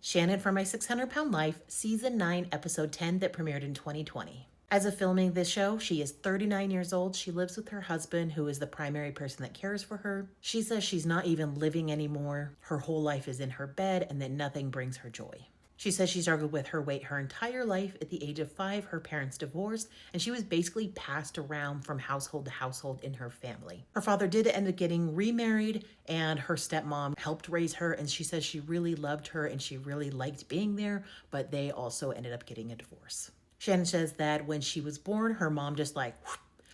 Shannon for My 600-Pound Life, Season 9, Episode 10 that premiered in 2020. As of filming this show, she is 39 years old. She lives with her husband, who is the primary person that cares for her. She says she's not even living anymore. Her whole life is in her bed and that nothing brings her joy. She says she struggled with her weight her entire life. At the age of 5, her parents divorced, and she was basically passed around from household to household in her family. Her father did end up getting remarried, and her stepmom helped raise her, and she says she really loved her and she really liked being there, but they also ended up getting a divorce. Shannon says that when she was born, her mom just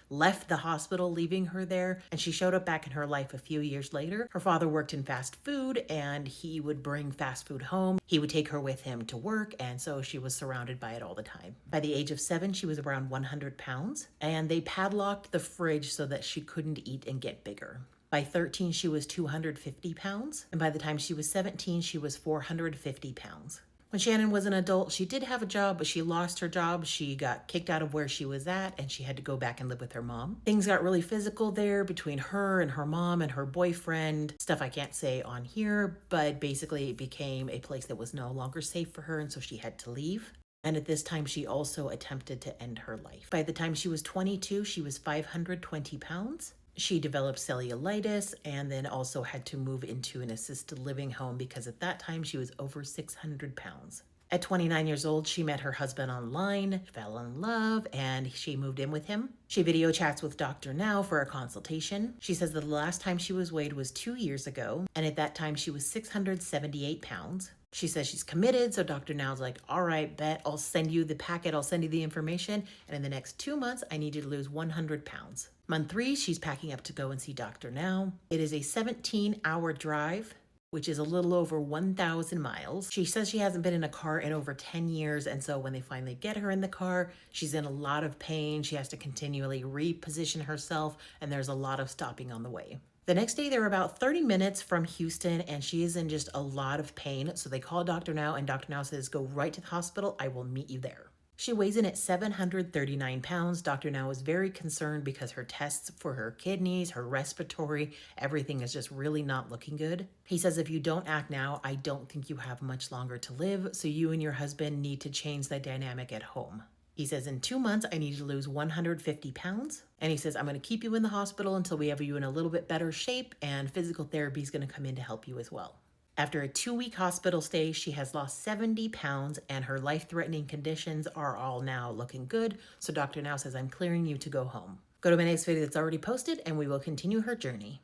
left the hospital, leaving her there, and she showed up back in her life a few years later. Her father worked in fast food, and he would bring fast food home. He would take her with him to work, and so she was surrounded by it all the time. By the age of 7, she was around 100 pounds, and they padlocked the fridge so that she couldn't eat and get bigger. By 13, she was 250 pounds, and by the time she was 17, she was 450 pounds. When Shannon was an adult, she did have a job, but she lost her job. She got kicked out of where she was at, and she had to go back and live with her mom. Things got really physical there between her and her mom and her boyfriend. Stuff I can't say on here, but basically it became a place that was no longer safe for her, and so she had to leave. And at this time, she also attempted to end her life. By the time she was 22, she was 520 pounds. She developed cellulitis and then also had to move into an assisted living home because at that time she was over 600 pounds. At 29 years old, she met her husband online, fell in love, and she moved in with him. She video chats with Dr. Now for a consultation. She says that the last time she was weighed was 2 years ago, and at that time she was 678 pounds. She says she's committed, so Dr. Now's like, all right, bet, I'll send you the packet, I'll send you the information, and in the next 2 months, I need you to lose 100 pounds. Month 3, she's packing up to go and see Dr. Now. It is a 17-hour drive, which is a little over 1,000 miles. She says she hasn't been in a car in over 10 years, and so when they finally get her in the car, she's in a lot of pain. She has to continually reposition herself, and there's a lot of stopping on the way. The next day, they're about 30 minutes from Houston, and she is in just a lot of pain, so they call Dr. Now, and Dr. Now says, go right to the hospital. I will meet you there. She weighs in at 739 pounds. Dr. Now is very concerned because her tests for her kidneys, her respiratory, everything is just really not looking good. He says if you don't act now, I don't think you have much longer to live, so you and your husband need to change the dynamic at home. He says in 2 months, I need you to lose 150 pounds. And he says, I'm going to keep you in the hospital until we have you in a little bit better shape, and physical therapy is going to come in to help you as well. After a 2-week hospital stay, she has lost 70 pounds and her life-threatening conditions are all now looking good. So Dr. Now says, I'm clearing you to go home. Go to my next video that's already posted and we will continue her journey.